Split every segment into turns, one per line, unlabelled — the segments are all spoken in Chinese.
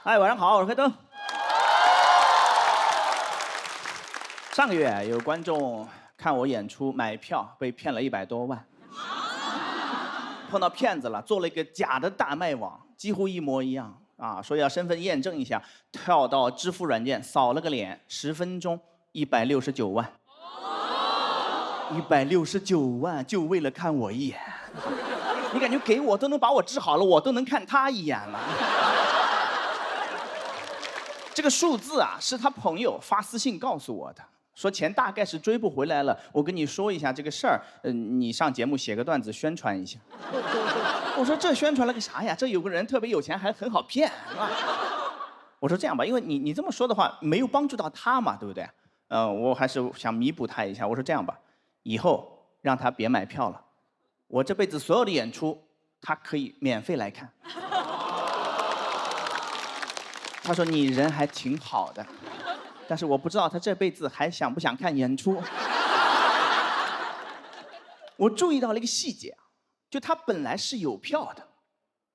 嗨，晚上好，我是黑灯。上个月有观众看我演出买票被骗了100多万，碰到骗子了，做了一个假的大卖网，几乎一模一样啊，说要身份验证一下，跳到支付软件扫了个脸，10分钟169万，169万就为了看我一眼，你感觉给我都能把我治好了，我都能看他一眼了。这个数字啊，是他朋友发私信告诉我的，说钱大概是追不回来了。我跟你说一下这个事儿，你上节目写个段子宣传一下。我说这宣传了个啥呀？这有个人特别有钱，还很好骗，是吧？我说这样吧，因为你这么说的话，没有帮助到他嘛，对不对？我还是想弥补他一下。我说这样吧，以后让他别买票了，我这辈子所有的演出，他可以免费来看。他说你人还挺好的，但是我不知道他这辈子还想不想看演出。我注意到了一个细节，就他本来是有票的，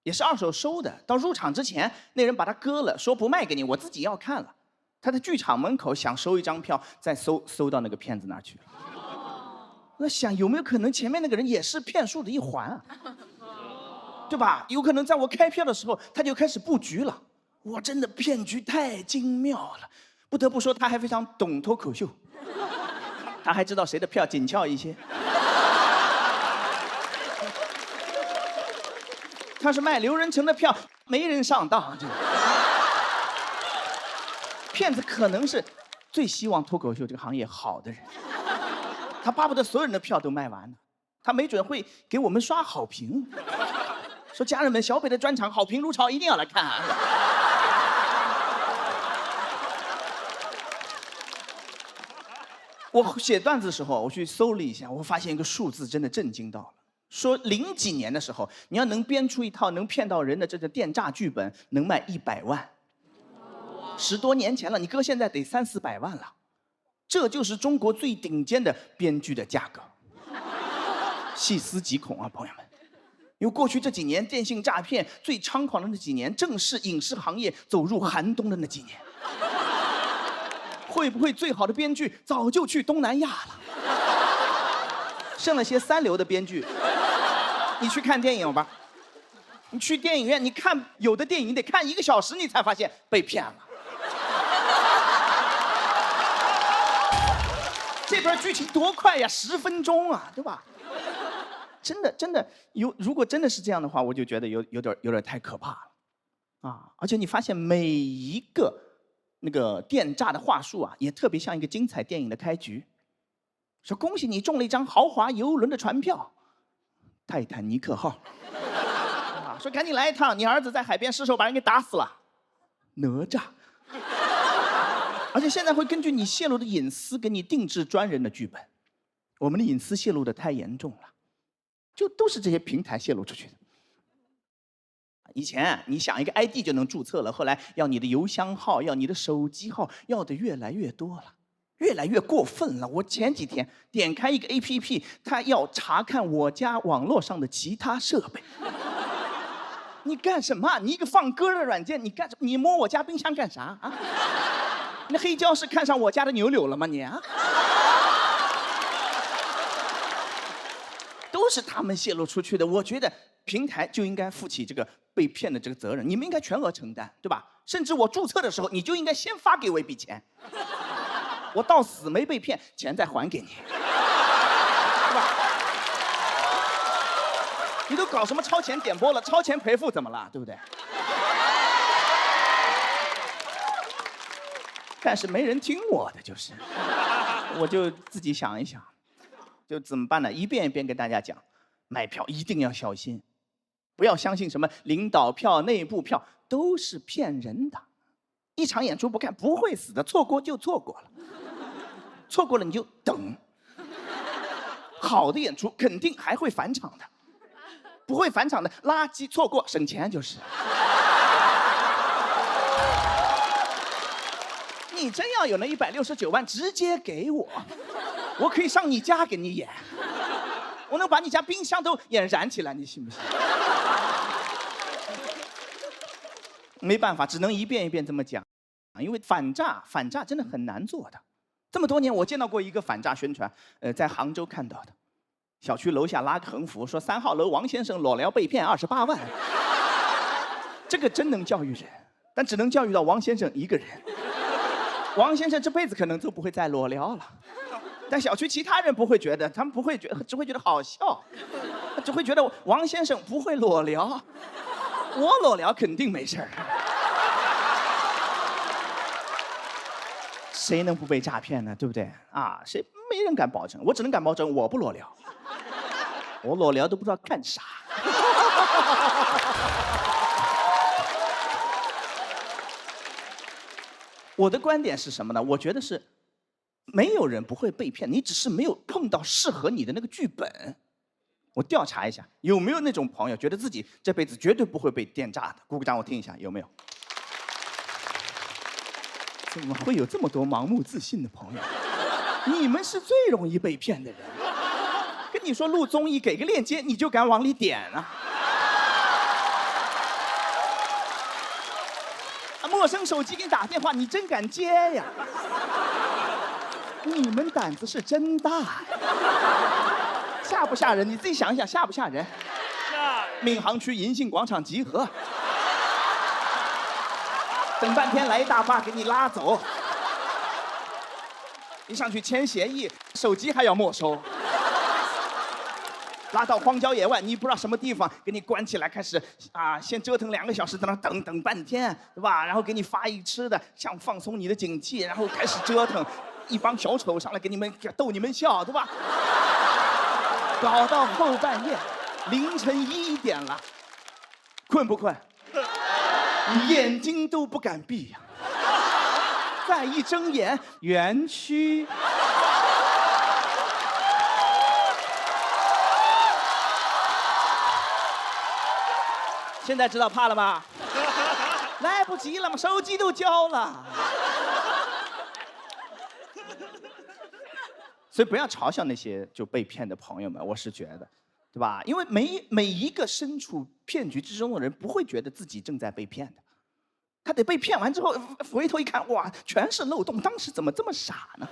也是2手收的，到入场之前那人把他割了，说不卖给你，我自己要看了。他在剧场门口想收一张票，再搜到那个骗子那儿去了。我想有没有可能前面那个人也是骗术的一环啊？对吧？有可能在我开票的时候他就开始布局了。哇，真的骗局太精妙了，不得不说他还非常懂脱口秀，他还知道谁的票紧俏一些。他是卖刘仁成的票，没人上当。骗子可能是最希望脱口秀这个行业好的人，他巴不得所有人的票都卖完了，他没准会给我们刷好评，说家人们小北的专场好评如潮，一定要来看啊。我写段子的时候，我去搜了一下，我发现一个数字真的震惊到了。说00几年的时候，你要能编出一套能骗到人的这个电诈剧本，能卖100万。10多年前了，你搁现在得300-400万了。这就是中国最顶尖的编剧的价格。细思极恐啊，朋友们！因为过去这几年电信诈骗最猖狂的那几年，正是影视行业走入寒冬的那几年。会不会最好的编剧早就去东南亚了？剩了些3流的编剧，你去看电影吧。你去电影院，你看有的电影得看1个小时，你才发现被骗了。这边剧情多快呀，10分钟啊，对吧？真的如果真的是这样的话，我就觉得有点太可怕了啊！而且你发现每一个那个电诈的话术啊，也特别像一个精彩电影的开局。说恭喜你中了一张豪华游轮的船票，泰坦尼克号。啊，说赶紧来一趟，你儿子在海边失手把人给打死了，哪吒。而且现在会根据你泄露的隐私给你定制专人的剧本。我们的隐私泄露的太严重了，就都是这些平台泄露出去的。以前你想一个 ID 就能注册了，后来要你的邮箱号，要你的手机号，要的越来越多了，越来越过分了。我前几天点开一个 APP， 它要查看我家网络上的其他设备。你干什么？你一个放歌的软件，你干什么？你摸我家冰箱干啥啊？那黑胶是看上我家的牛柳了吗你啊？都是他们泄露出去的。我觉得平台就应该负起这个被骗的这个责任，你们应该全额承担，对吧？甚至我注册的时候，你就应该先发给我一笔钱，我到死没被骗，钱再还给你，对吧？你都搞什么超前点播了，超前赔付怎么了，对不对？但是没人听我的，就是，我就自己想一想，就怎么办呢？一遍一遍跟大家讲，买票一定要小心，不要相信什么领导票、内部票，都是骗人的。一场演出不看不会死的，错过就错过了，错过了你就等。好的演出肯定还会返场的，不会返场的垃圾错过省钱就是。你真要有那169万，直接给我，我可以上你家给你演，我能把你家冰箱都演燃起来，你信不信？没办法，只能一遍一遍这么讲，因为反诈真的很难做的。这么多年，我见到过一个反诈宣传，在杭州看到的，小区楼下拉个横幅说3号楼王先生裸聊被骗28万，这个真能教育人，但只能教育到王先生一个人。王先生这辈子可能都不会再裸聊了，但小区其他人不会觉得，他们不会觉得，只会觉得好笑，只会觉得王先生不会裸聊，我裸聊肯定没事儿。谁能不被诈骗呢？对不对啊？谁没人敢保证，我只能敢保证我不裸聊，我裸聊都不知道干啥。我的观点是什么呢？我觉得是，没有人不会被骗，你只是没有碰到适合你的那个剧本。我调查一下，有没有那种朋友觉得自己这辈子绝对不会被电诈的？鼓鼓掌，我听一下，有没有？怎么会有这么多盲目自信的朋友？你们是最容易被骗的人。跟你说录综艺，给个链接你就敢往里点啊！陌生手机给你打电话，你真敢接呀？你们胆子是真大呀！吓不吓人？你自己想一想，吓不吓人？吓人！闵行区银杏广场集合，等半天来一大巴给你拉走，一上去签协议，手机还要没收。拉到荒郊野外，你不知道什么地方，给你关起来，开始先折腾2个小时，在那等半天，对吧？然后给你发一吃的，想放松你的警惕，然后开始折腾，一帮小丑上来给你们逗你们笑，对吧？搞到后半夜，凌晨1点了，困不困？眼睛都不敢闭呀。再一睁眼，园区。现在知道怕了吧？来不及了嘛，手机都交了。所以不要嘲笑那些就被骗的朋友们，我是觉得，对吧？因为每一个身处骗局之中的人，不会觉得自己正在被骗的，他得被骗完之后回头一看，哇，全是漏洞，当时怎么这么傻呢？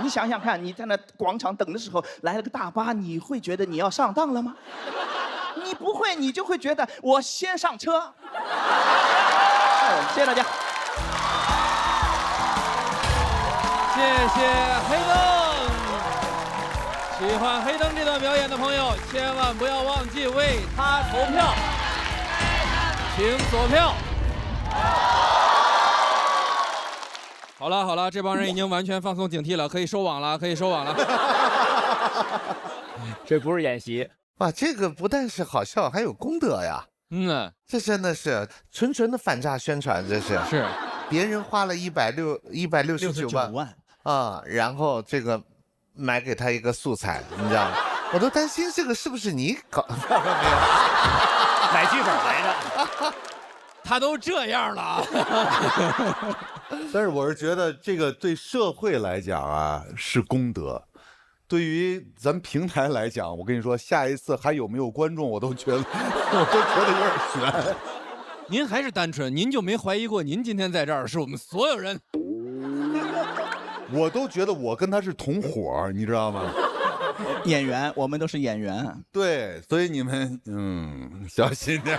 你想想看，你在那广场等的时候来了个大巴，你会觉得你要上当了吗？你不会，你就会觉得我先上车。谢谢大家。
谢谢黑灯。喜欢黑灯这段表演的朋友，千万不要忘记为他投票，请锁票。好了好了，这帮人已经完全放松警惕了，可以收网了，可以收网了。
这不是演习。
哇，这个不但是好笑，还有功德呀！这真的是纯纯的反诈宣传，这是。
是，
别人花了169万啊，然后这个买给他一个素材，你知道吗？我都担心这个是不是你搞？
买剧本来着。
他都这样了啊！
但是我是觉得这个对社会来讲啊是功德。对于咱们平台来讲，我跟你说，下一次还有没有观众，我都觉得有点悬。
您还是单纯，您就没怀疑过，您今天在这儿是我们所有人。
我都觉得我跟他是同伙，你知道吗？
演员，我们都是演员。
对，所以你们小心点。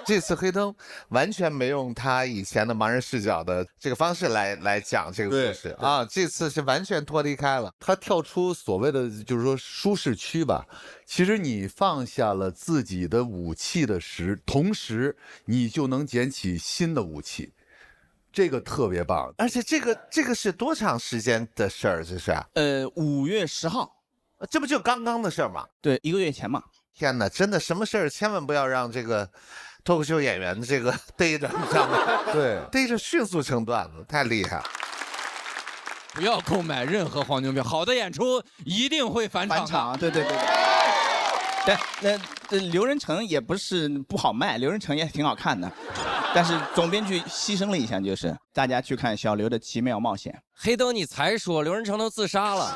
这次黑灯完全没用他以前的盲人视角的这个方式来讲这个故事啊，这次是完全脱离开了，
他跳出所谓的就是说舒适区吧。其实你放下了自己的武器的同时，你就能捡起新的武器。这个特别棒，
而且这个是多长时间的事儿？这是
5月10号，
这不就刚刚的事儿吗？
对，1个月前嘛。
天哪，真的什么事儿千万不要让这个脱口秀演员这个逮着，你知道吗？
对，
逮着迅速成段子，太厉害了。
不要购买任何黄牛票，好的演出一定会返场。返
场，对。对，那刘仁成也不是不好卖，刘仁成也挺好看的。但是总编剧牺牲了一项，就是大家去看小刘的奇妙冒险。
黑灯，你才说刘仁成都自杀了。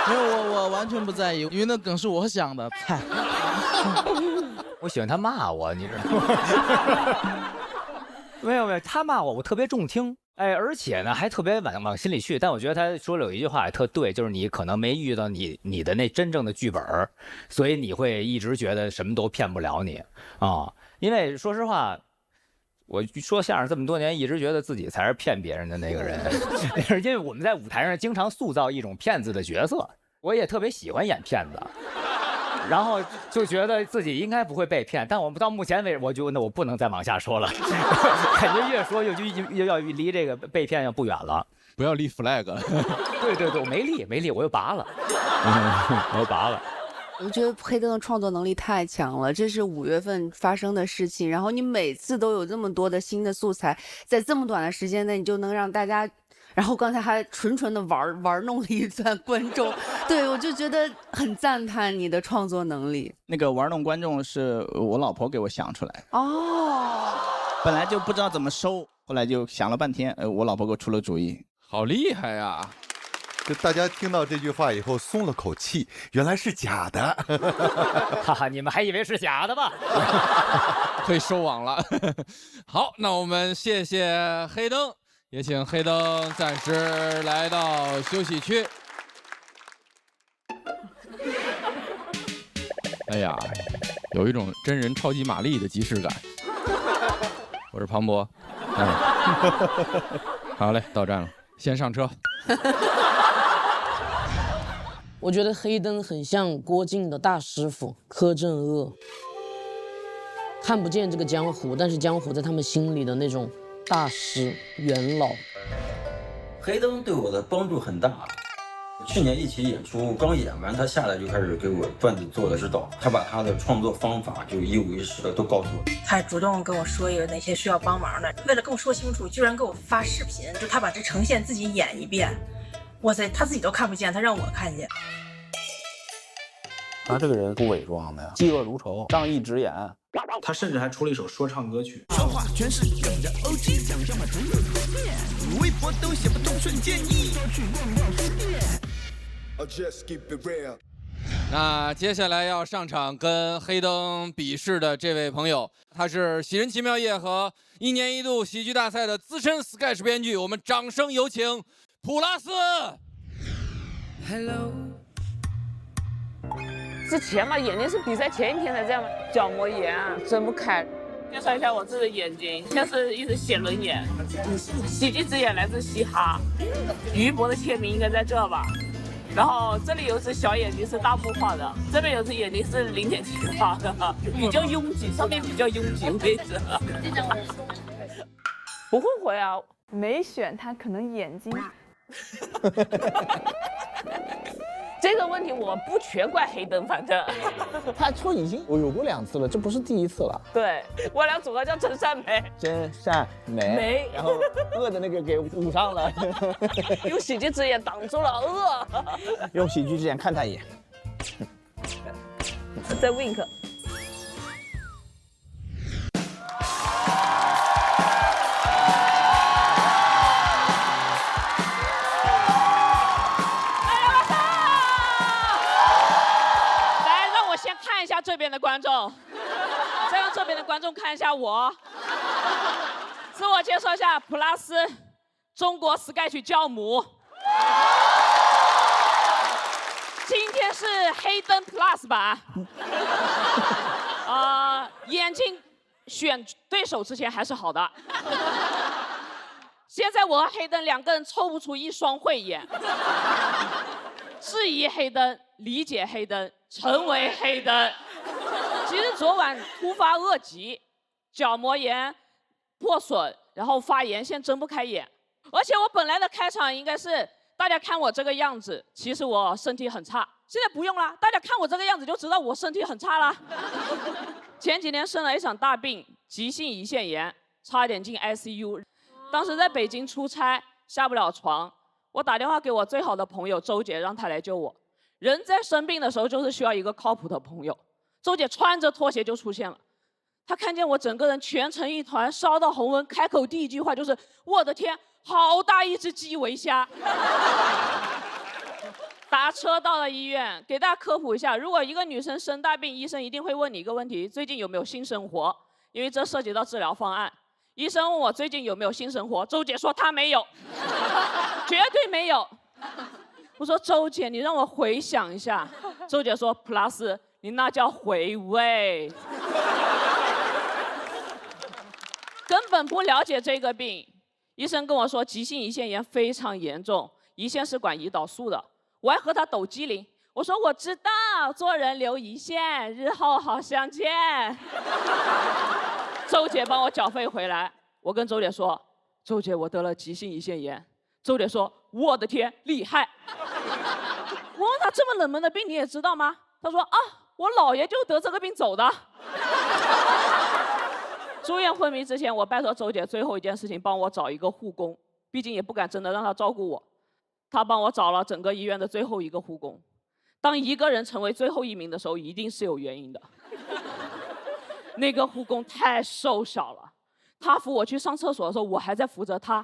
没有，我完全不在意，因为那梗是我想的。我喜欢他骂我，你知道吗？没有，他骂我，我特别中听。哎，而且呢，还特别往心里去。但我觉得他说了有一句话也特对，就是你可能没遇到你的那真正的剧本，所以你会一直觉得什么都骗不了你啊。因为说实话，我说相声这么多年，一直觉得自己才是骗别人的那个人，因为我们在舞台上经常塑造一种骗子的角色，我也特别喜欢演骗子。然后就觉得自己应该不会被骗，但我们到目前为止，我觉得我不能再往下说了，感觉越说又要离这个被骗要不远了。
不要立 flag。
对，我没立，我又拔了，我又拔了。
我觉得黑灯的创作能力太强了，这是5月份发生的事情，然后你每次都有这么多的新的素材，在这么短的时间内，你就能让大家。然后刚才还纯的玩弄了一段观众，对，我就觉得很赞叹你的创作能力。
那个玩弄观众是我老婆给我想出来
哦，
本来就不知道怎么收，后来就想了半天，我老婆给我出了主意。
好厉害呀！
就大家听到这句话以后松了口气，原来是假的。
哈哈，你们还以为是假的吧？
可以收网了。好，那我们谢谢黑灯。也请黑灯暂时来到休息区。哎呀，有一种真人超级玛丽的即视感。我是庞博，好嘞，到站了，先上车。
我觉得黑灯很像郭靖的大师傅柯镇恶，看不见这个江湖，但是江湖在他们心里的那种大师元老。
黑灯对我的帮助很大。去年一起演出，刚演完，他下来就开始给我段子做了指导，他把他的创作方法就一五一十的都告诉我。
他还主动跟我说有哪些需要帮忙的，为了跟我说清楚，居然给我发视频，就他把这呈现自己演一遍。哇塞，他自己都看不见，他让我看见。
他这个人不伪装的呀，嫉恶如仇，仗义直言。
他甚至还出了一首说唱歌曲。
说话全是梗的 OG， 讲笑话总有一面，微博都写不通顺建议。
那接下来要上场跟黑灯比试的这位朋友，他是《喜人奇妙夜》和1年1度喜剧大赛的资深 sketch 编剧，我们掌声有请普拉斯。
Hello。之前嘛，眼睛是比赛前一天才这样，角膜炎啊，睁不开。介绍一下我自己的眼睛，现在是一直写轮眼，喜剧之眼来自嘻哈，于博的签名应该在这吧。然后这里有只小眼睛是大木画的，这边有只眼睛是0.7画的，比较拥挤，上面比较拥挤位置。不后悔啊，
没选他可能眼睛。
这个问题我不全怪黑灯，反正
他错已经有过2次了，这不是第1次了。
对，我俩组合叫真善美，
真善美，然后恶的那个给捂上了，
用喜剧之眼挡住了恶，
用喜剧之眼看他一眼，
在 wink。看一下这边的观众，再让这边的观众看一下我。自我介绍一下，普拉斯，中国 sketch 教母。今天是黑灯 plus 版。眼睛选对手之前还是好的。现在我和黑灯2个人凑不出一双慧眼。质疑黑灯，理解黑灯，成为黑灯。其实昨晚突发恶疾，角膜炎破损，然后发炎，现在睁不开眼。而且我本来的开场应该是大家看我这个样子，其实我身体很差。现在不用了，大家看我这个样子就知道我身体很差了。前几年生了一场大病，急性胰腺炎，差点进 ICU。当时在北京出差，下不了床。我打电话给我最好的朋友周姐，让她来救我。人在生病的时候，就是需要一个靠谱的朋友。周姐穿着拖鞋就出现了，她看见我整个人全成一团，烧到红纹，开口第一句话就是：“我的天，好大一只基围虾！”打车到了医院，给大家科普一下，如果一个女生生大病，医生一定会问你一个问题：最近有没有性生活？因为这涉及到治疗方案。医生问我最近有没有性生活，周姐说她没有，绝对没有。我说周姐，你让我回想一下。周姐说 Plus， 你那叫回味，根本不了解这个病。医生跟我说急性胰腺炎非常严重，胰腺是管胰岛素的。我还和他抖机灵，我说我知道，做人留胰腺，日后好相见。周姐帮我缴费回来，我跟周姐说，周姐我得了急性胰腺炎。周姐说，我的天，厉害。我问他这么冷门的病你也知道吗？他说啊，我姥爷就得这个病走的。住院昏迷之前，我拜托周姐最后一件事情，帮我找一个护工，毕竟也不敢真的让他照顾我。他帮我找了整个医院的最后一个护工。当一个人成为最后一名的时候，一定是有原因的。那个护工太瘦小了，他扶我去上厕所的时候，我还在扶着他。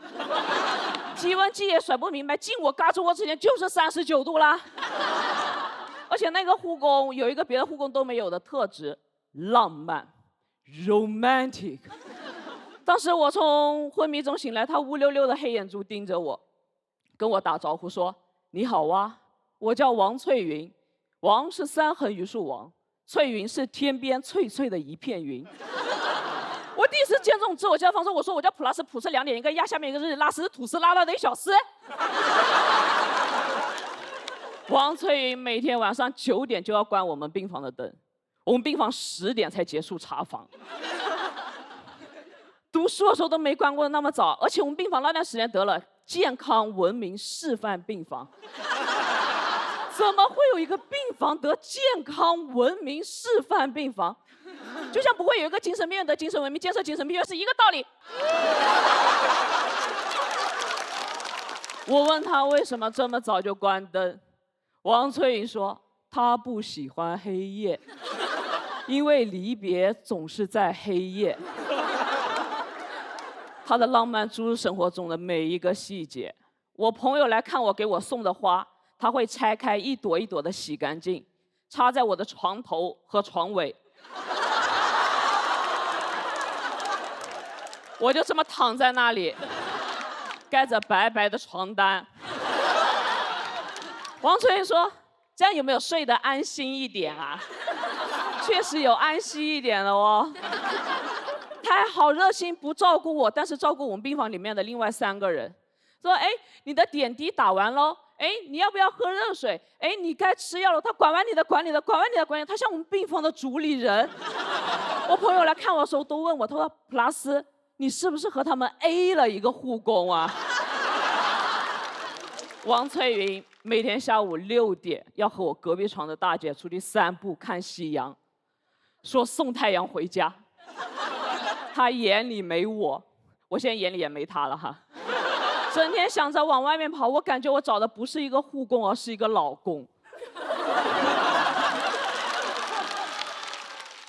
体温计也甩不明白，进我胳肢窝之前就是39度啦。而且那个护工有一个别的护工都没有的特质，浪漫 ，romantic。当时我从昏迷中醒来，他乌溜溜的黑眼珠盯着我。跟我打招呼说：“你好啊，我叫王翠云，王是3横榆树王，翠云是天边翠翠的一片云。”我第一次见这种自我介绍方式，我说我叫Plus，普是2点一个亚，下面一个日，拉丝吐司拉到的一小丝。王翠云每天晚上9点就要关我们病房的灯，我们病房10点才结束查房。读书的时候都没关过那么早，而且我们病房那段时间得了健康文明示范病房。怎么会有一个病房得健康文明示范病房？就像不会有一个精神病院得精神文明建设精神病院是一个道理。我问他为什么这么早就关灯，王翠云说他不喜欢黑夜，因为离别总是在黑夜。他的浪漫注入生活中的每一个细节。我朋友来看我给我送的花，他会拆开一朵一朵的洗干净，插在我的床头和床尾。我就这么躺在那里，盖着白白的床单。王翠云说：“这样有没有睡得安心一点啊？”确实有安心一点了哦。他还好热心，不照顾我，但是照顾我们病房里面的另外3个人。说：“哎，你的点滴打完喽，哎，你要不要喝热水？哎，你该吃药了。”他管完你的，管你的，管完你的，管你的。他像我们病房的主理人。我朋友来看我的时候都问我，他说：“Plus，你是不是和他们 A 了一个护工啊？”王翠云每天下午6点要和我隔壁床的大姐出去散步看夕阳，说送太阳回家。他眼里没我，我现在眼里也没他了哈。整天想着往外面跑，我感觉我找的不是一个护工，而是一个老公。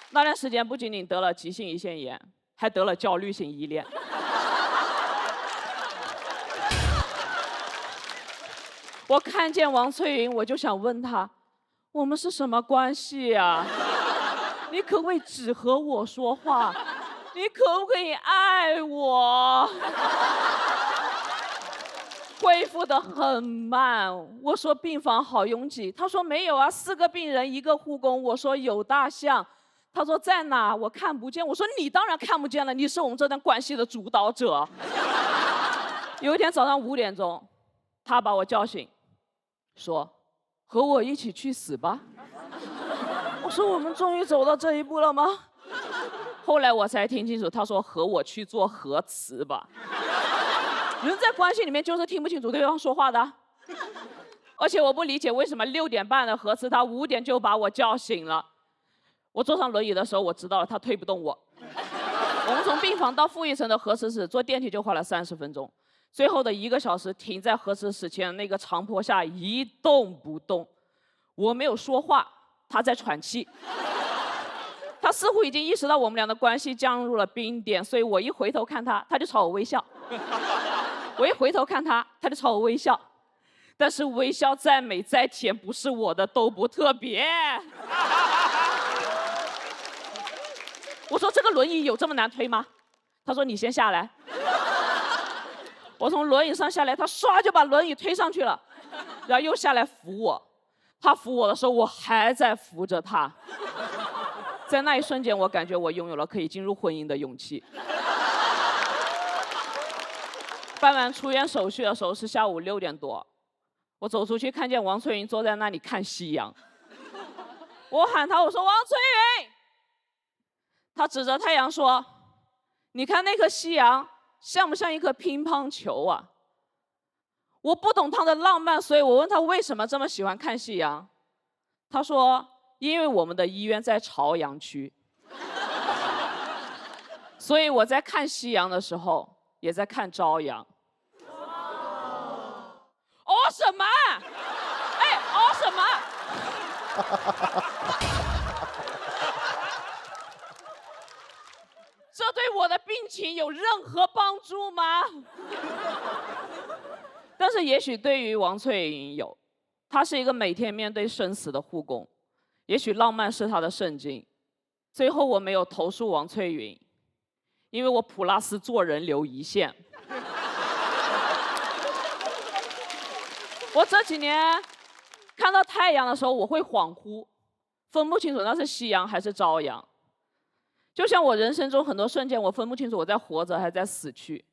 那段时间不仅仅得了急性胰腺炎，还得了焦虑性依恋。我看见王翠云，我就想问她，我们是什么关系呀？你可不可以只和我说话？你可不可以爱我？恢复得很慢。我说病房好拥挤，他说没有啊，4个病人1个护工。我说有大象，他说在哪？我看不见。我说你当然看不见了，你是我们这段关系的主导者。有一天早上5点钟，他把我叫醒，说和我一起去死吧。我说我们终于走到这一步了吗？后来我才听清楚，他说和我去做核磁吧。人在关系里面就是听不清楚对方说话的。而且我不理解为什么6点半的核磁，他5点就把我叫醒了。我坐上轮椅的时候，我知道了他推不动我。我们从病房到负1层的核磁室，坐电梯就花了30分钟。最后的1个小时停在核磁室前那个长坡下一动不动。我没有说话，他在喘气。他似乎已经意识到我们俩的关系降入了冰点，所以我一回头看他，他就朝我微笑。我一回头看他，他就朝我微笑。但是微笑再美再甜，不是我的都不特别。我说这个轮椅有这么难推吗？他说你先下来。我从轮椅上下来，他唰就把轮椅推上去了，然后又下来扶我。他扶我的时候，我还在扶着他。在那一瞬间，我感觉我拥有了可以进入婚姻的勇气。办完出院手续的时候是下午6点多，我走出去看见王翠云坐在那里看夕阳。我喊她，我说王翠云，她指着太阳说：“你看那颗夕阳像不像一颗乒乓球啊？”我不懂她的浪漫，所以我问她为什么这么喜欢看夕阳。她说：“因为我们的医院在朝阳区，所以我在看夕阳的时候也在看朝阳。”哦什么？哎，哦什么？这对我的病情有任何帮助吗？但是也许对于王翠云有，她是一个每天面对生死的护工，也许浪漫是她的圣经。最后我没有投诉王翠云，因为我普拉斯做人留一线。我这几年看到太阳的时候，我会恍惚，分不清楚那是夕阳还是朝阳。就像我人生中很多瞬间，我分不清楚我在活着还是在死去。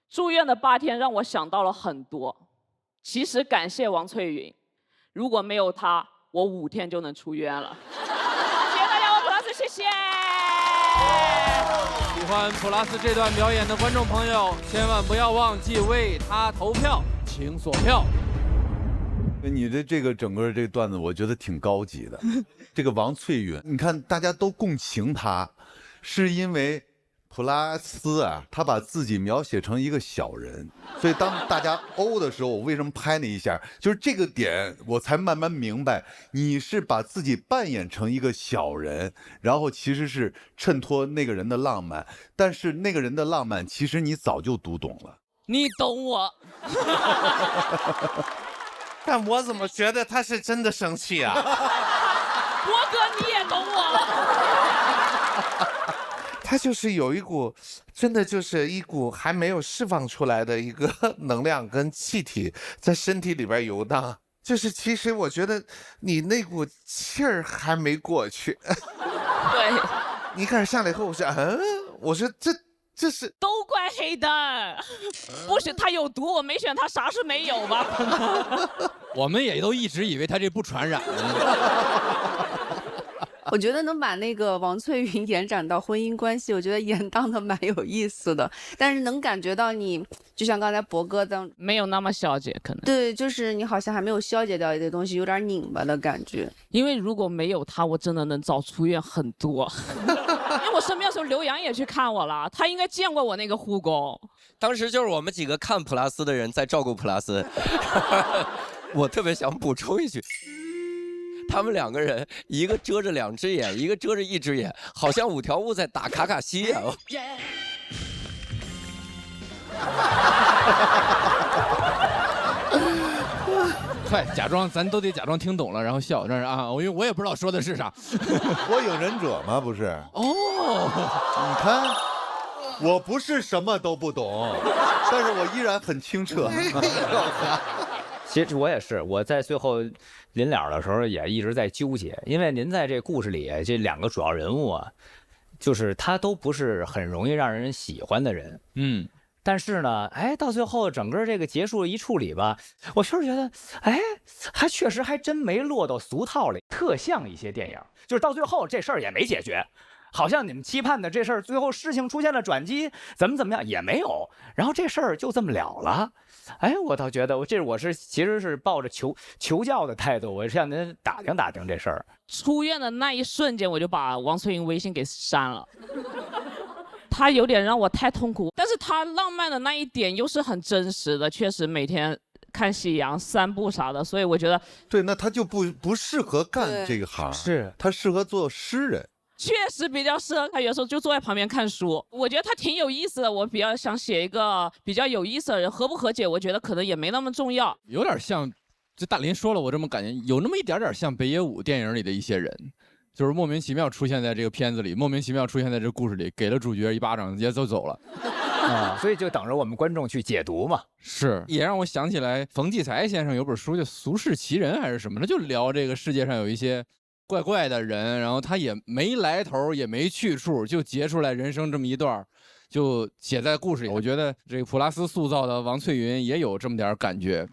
住院的8天让我想到了很多。其实感谢王翠云，如果没有她，我5天就能出院了。谢谢大家，我普拉斯，谢谢。
喜欢普拉斯这段表演的观众朋友，千万不要忘记为他投票，请锁票。
你的这个整个这个段子，我觉得挺高级的。这个王翠云，你看大家都共情她，是因为普拉斯啊，他把自己描写成一个小人，所以当大家欧的时候，我为什么拍那一下，就是这个点，我才慢慢明白，你是把自己扮演成一个小人，然后其实是衬托那个人的浪漫，但是那个人的浪漫，其实你早就读懂了。
你懂我。
但我怎么觉得他是真的生气啊？
波哥，你也懂我。
他就是有一股，真的就是一股还没有释放出来的一个能量跟气体在身体里边游荡。就是其实我觉得你那股气儿还没过去。
对。
你开始下来以后，我说这是
都怪黑灯，不许他有毒，我没选他，啥事没有吧？
我们也都一直以为他这不传染。
我觉得能把那个王翠云延展到婚姻关系，我觉得延宕的蛮有意思的。但是能感觉到你，就像刚才博哥
没有那么消解，可能
对，就是你好像还没有消解掉一些东西，有点拧巴的感觉。
因为如果没有他，我真的能早出院很多。因为我生病的时候，刘洋也去看我了，他应该见过我那个护工。
当时就是我们几个看普拉斯的人在照顾普拉斯。我特别想补充一句。他们2个人，一个遮着2只眼，一个遮着1只眼，好像5条悟在打卡卡西啊！
快假装，咱都得假装听懂了，然后笑这儿啊！因为我也不知道说的是啥。
火影忍者吗？不是。
哦，
你看，我不是什么都不懂，但是我依然很清澈。
其实我也是，我在最后临了的时候也一直在纠结，因为您在这故事里这2个主要人物啊，就是他都不是很容易让人喜欢的人，但是呢，到最后整个这个结束一处理吧，我确实觉得，还确实还真没落到俗套里，特像一些电影，就是到最后这事儿也没解决。好像你们期盼的这事儿，最后事情出现了转机，怎么样也没有，然后这事儿就这么了了。我倒觉得我其实是抱着求教的态度，我是向您打听这事儿。
出院的那一瞬间，我就把王翠云微信给删了。他有点让我太痛苦，但是他浪漫的那一点又是很真实的，确实每天看夕阳、散步啥的，所以我觉得
对，那他就不适合干这个行，
是
他适合做诗人。
确实比较适合他，有时候就坐在旁边看书。我觉得他挺有意思的，我比较想写一个比较有意思的人，和不和解，我觉得可能也没那么重要。
有点像，就大林说了，我这么感觉，有那么一点点像北野武电影里的一些人，就是莫名其妙出现在这个片子里，莫名其妙出现在这个故事里，给了主角一巴掌，也走了。
所以就等着我们观众去解读嘛。
是，也让我想起来冯骥才先生有本书叫《俗世奇人》还是什么的，就聊这个世界上有一些怪怪的人，然后他也没来头，也没去处，就截出来人生这么一段，就写在故事里。我觉得这个普拉斯塑造的王翠云也有这么点感觉。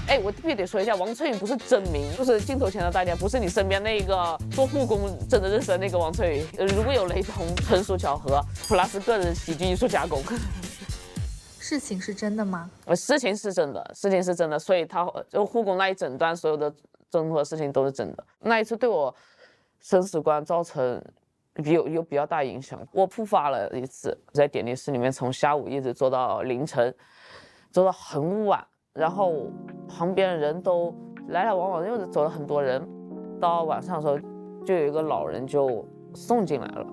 哎，我必须得说一下，王翠云不是真名，就是镜头前的大家，不是你身边那个做护工真的认识的那个王翠云。如果有雷同，纯属巧合。普拉斯个人喜剧艺术加工。
事情是真的吗？
事情是真的，事情是真的，所以他就护工那一整段所有的综合事情都是真的。那一次对我生死观造成有比较大影响。我突发了一次，在典礼室里面从下午一直做到凌晨，做到很晚，然后旁边的人都来来往往，因为走了很多人。到晚上的时候，就有一个老人就送进来了。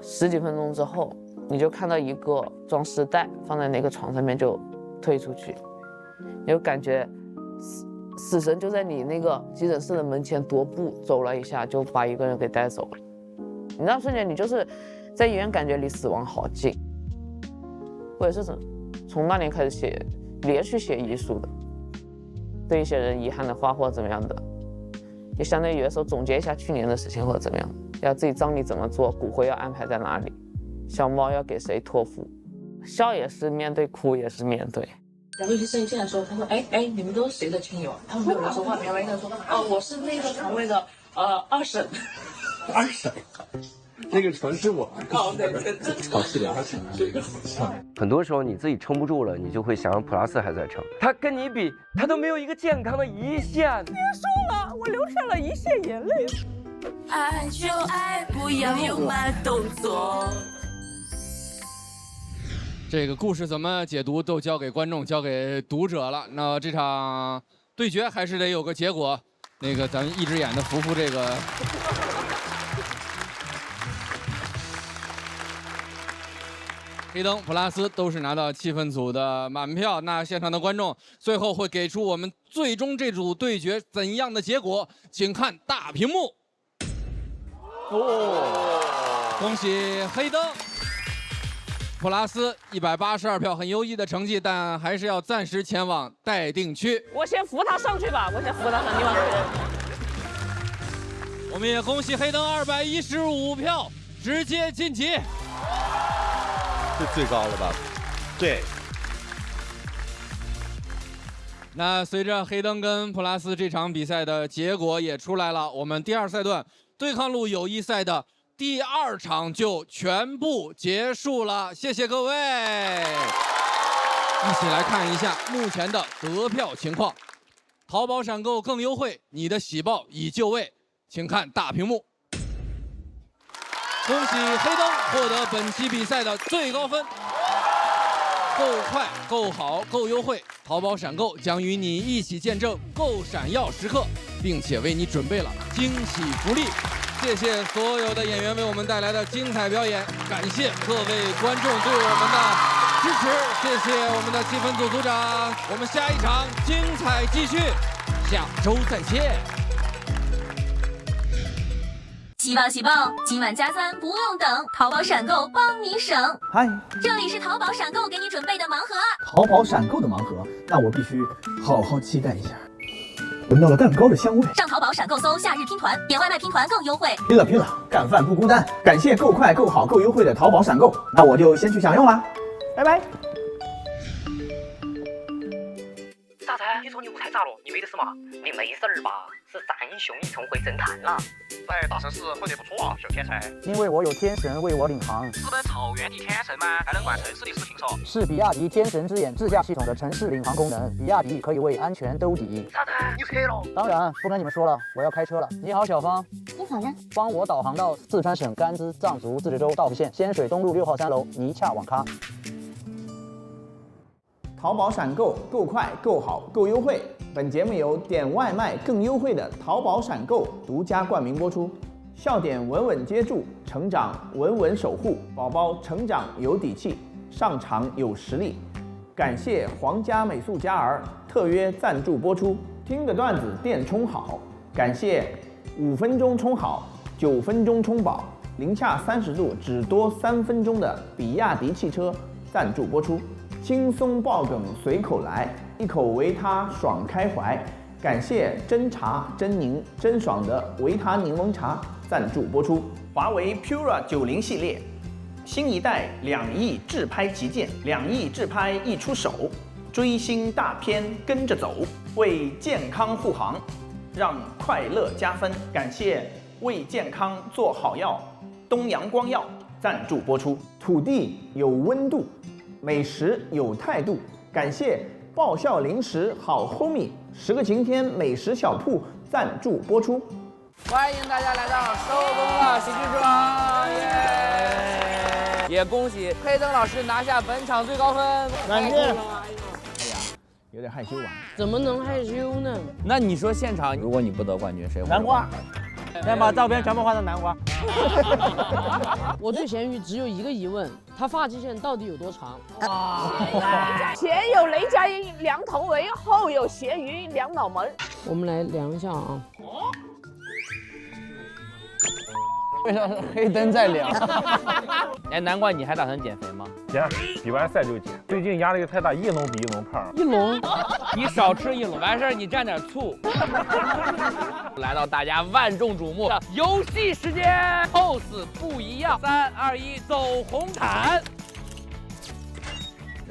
10几分钟之后，你就看到一个装尸袋放在那个床上面就推出去，你就感觉死神就在你那个急诊室的门前踱步走了一下，就把一个人给带走了。你那瞬间，你就是在医院感觉离死亡好近。我也是从那年开始连续写遗书的，对一些人遗憾的话或者怎么样的，也相当于有的时候总结一下去年的事情或者怎么样，要自己葬礼怎么做，骨灰要安排在哪里，小猫要给谁托付，笑也是面对，哭也是面对。
然后医生进来说，他说，哎，你们都是谁的亲友？他们没有人说话，没有人说，我是那个床位的二婶。
二婶，那个船是我。
对，
好气2层，这个好像。
很多时候你自己撑不住了，你就会想让普拉斯还在撑。他跟你比，他都没有一个健康的胰腺。
别说了，我流下了一泻眼泪。
爱就爱，不要有慢动作。
这个故事怎么解读都交给观众，交给读者了。那这场对决还是得有个结果。那个咱们一只眼的福这个黑灯普拉斯都是拿到气氛组的满票。那现场的观众最后会给出我们最终这组对决怎样的结果，请看大屏幕。恭喜黑灯普拉斯182票，很优异的成绩，但还是要暂时前往待定区。
我先扶他上去吧，我先扶他上去吧。
我们也恭喜黑灯215票，直接晋级。
这最高了吧？对。
那随着黑灯跟普拉斯这场比赛的结果也出来了，我们第2赛段对抗路友谊赛的第2场就全部结束了，谢谢各位。一起来看一下目前的得票情况。淘宝闪购更优惠，你的喜报已就位，请看大屏幕。恭喜黑灯获得本期比赛的最高分。够快、够好、够优惠，淘宝闪购将与你一起见证够闪耀时刻，并且为你准备了惊喜福利。谢谢所有的演员为我们带来的精彩表演，感谢各位观众对我们的支持，谢谢我们的气氛组组长。我们下一场精彩继续，下周再见。
喜报喜报！今晚加3不用等，淘宝闪购帮你省。
嗨，
这里是淘宝闪购给你准备的盲盒。
淘宝闪购的盲盒，那我必须好好期待一下。闻到了蛋糕的香味。
上淘宝闪购搜夏日拼团，点外卖拼团更优惠。
拼了拼了，干饭不孤单。感谢够快、够好、够优惠的淘宝闪购，那我就先去享用啦，拜拜。
啥子？你说你舞台咋了？你没得事嘛？你没事儿吧？是3兄弟重回神坛了。
在大城市混得不错啊，小天才。
因为我有天神为我领航。
日本草原的天神吗？还能管城市的事情说？
是比亚迪天神之眼自驾系统的城市领航功能，比亚迪可以为安全兜底。
啥子？你车了？
当然不跟你们说了，我要开车了。你好，小芳。
你好呀。
帮我导航到四川省甘孜藏族自治州道孚县仙水东路6号3楼尼洽网咖。
淘宝闪购够快、够好、够优惠。本节目由点外卖更优惠的淘宝闪购独家冠名播出。笑点稳稳接住，成长稳稳守护，宝宝成长有底气，上场有实力。感谢皇家美素佳儿特约赞助播出，听个段子电充好。感谢5分钟充好，9分钟充饱，零下30度只多3分钟的比亚迪汽车赞助播出。轻松爆梗随口来，一口维他爽开怀。感谢真茶真柠真爽的维他柠檬茶赞助播出。华为 Pura 90系列，新一代2亿自拍旗舰，2亿自拍一出手，追星大片跟着走，为健康护航，让快乐加分。感谢为健康做好药，东阳光药赞助播出。土地有温度，美食有态度。感谢爆笑零食好 homie 10个晴天美食小铺赞助播出。
欢迎大家来到收工了喜剧之王，耶！也恭喜黑灯老师拿下本场最高分，
感谢。哎呀，有点害羞啊。
怎么能害羞呢？那你说现场，如果你不得冠军，谁会？
南瓜。
先把照片全部换成南瓜。我对咸鱼只有一个疑问，他发际线到底有多长？
前有雷佳音量头围，后有咸鱼量脑门。
我们来量一下啊。为啥是黑灯在量？哎，南瓜，你还打算减肥吗？
减，比完赛就减。最近压力太大，一笼比一笼胖。
一笼？你少吃一笼，完事儿你蘸点醋。来到大家万众瞩目的游戏时间 ，pose 不一样，3、2、1，走红毯。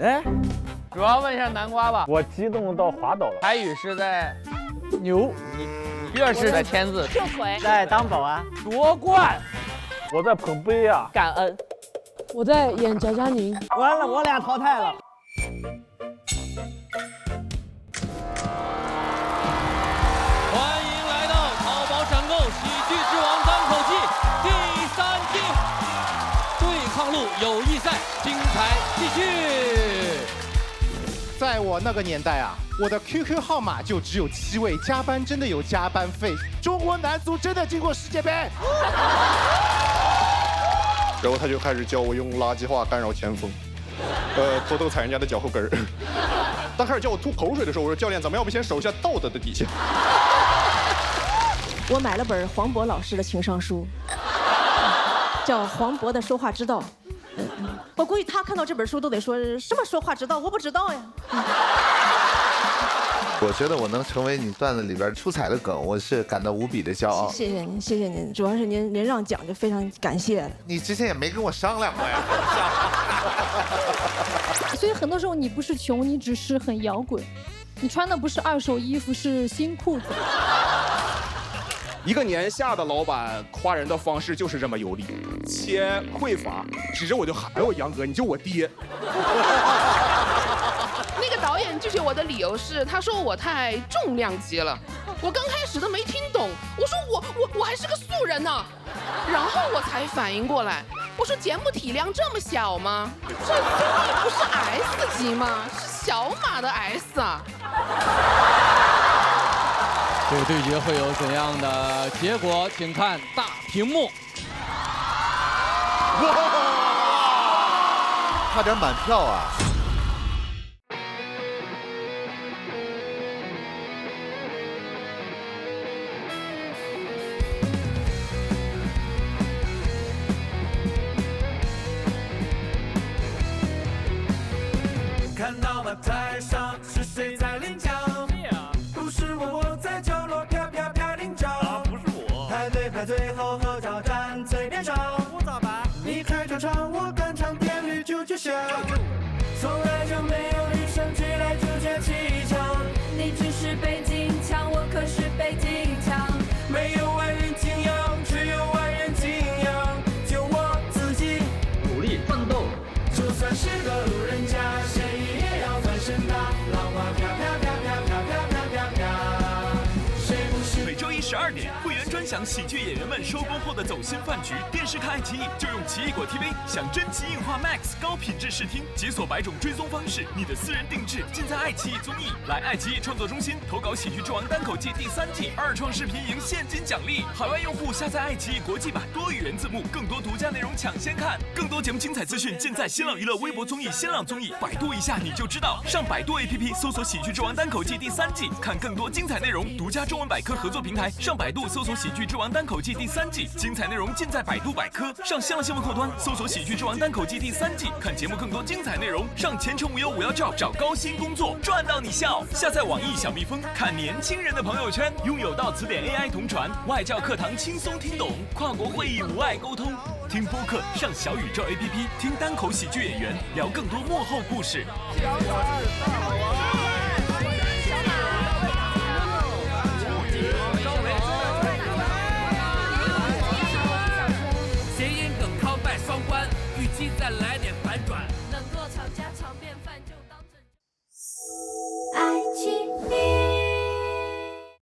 哎，主要问一下南瓜吧。
我激动到滑倒了。
台语是在牛，月是在签字，
秀腿，
在当保安，夺冠，
我在捧杯啊，
感恩，
我在演翟佳宁。
完了，我俩淘汰了。
欢迎来到淘宝闪购喜剧之王单口季第3季，对抗路友谊赛，精彩继续。
在我那个年代啊，我的 QQ 号码就只有7位，加班真的有加班费。中国男足真的进过世界杯。
然后他就开始教我用垃圾话干扰前锋，偷偷踩人家的脚后跟儿。当开始叫我吐口水的时候，我说教练，咱们要不先守一下道德的底线？
我买了本黄渤老师的情商书，叫《黄渤的说话之道》。我估计他看到这本书都得说什么说话之道，我不知道呀。
我觉得我能成为你段子里边出彩的梗，我是感到无比的骄傲。
谢谢您，谢谢您，主要是您让奖就非常感谢了。
你之前也没跟我商量过呀。
所以很多时候你不是穷，你只是很摇滚，你穿的不是2手衣服，是新裤子。
一个年下的老板夸人的方式就是这么有力，切匮乏，指着我就喊：“哎呦，杨哥，你就我爹。”
那个导演拒绝我的理由是，他说我太重量级了。我刚开始都没听懂，我说我还是个素人呢，然后我才反应过来，我说节目体量这么小吗？这综艺不是 S 级吗？是小马的 S 啊。
这个对决会有怎样的结果？请看大屏幕。
哇！差点满票啊！
看到吗？台上是谁在领奖？不是我，我在角落飘飘飘领奖。不是我。排队排最后合照站最边上。我咋办？你开场唱，我跟唱，点绿就响。从来就没有女生举来主角气场。
你只是北京腔，我可是北京腔。
没有万人敬仰，只有万人敬仰。就我自己
努力奋斗。
就算是个路人甲，谁也要翻身的。浪花飘飘飘飘飘飘飘飘飘。谁不是？
每周一12点，会员
专享喜剧演员们收工后的走心饭局。电视看爱奇艺就用奇异果 TV，享真奇映画 Max 高品质视听，解锁100种追踪方式，你的私人定制尽在爱奇艺综艺。来爱奇艺创作中心投稿《喜剧之王》单口季第3季，2创视频赢现金奖励。海外用户下载爱奇艺国际版，多语言字幕，更多独家内容抢先看。更多节目精彩资讯尽在新浪娱乐微博综艺、新浪综艺，百度一下你就知道。上百度 APP 搜索《喜剧之王》单口季第3季，看更多精彩内容。独家中文百科合作平台，上百度搜索《喜剧之王》单口季第3季，精彩内容尽在百度百科。上新浪新闻客端搜索《喜剧之王》单口季第3季，看节目更多精彩内容。上前程无忧511照找高薪工作，赚到你笑。下载网易小蜜蜂，看年轻人的朋友圈，拥有到词典 AI 同传，外教课堂轻松听懂，跨国会议无碍沟通。听播客上小宇宙 APP， 听单口喜剧演员聊更多幕后故事。
谐音梗靠拜双关，预计再来点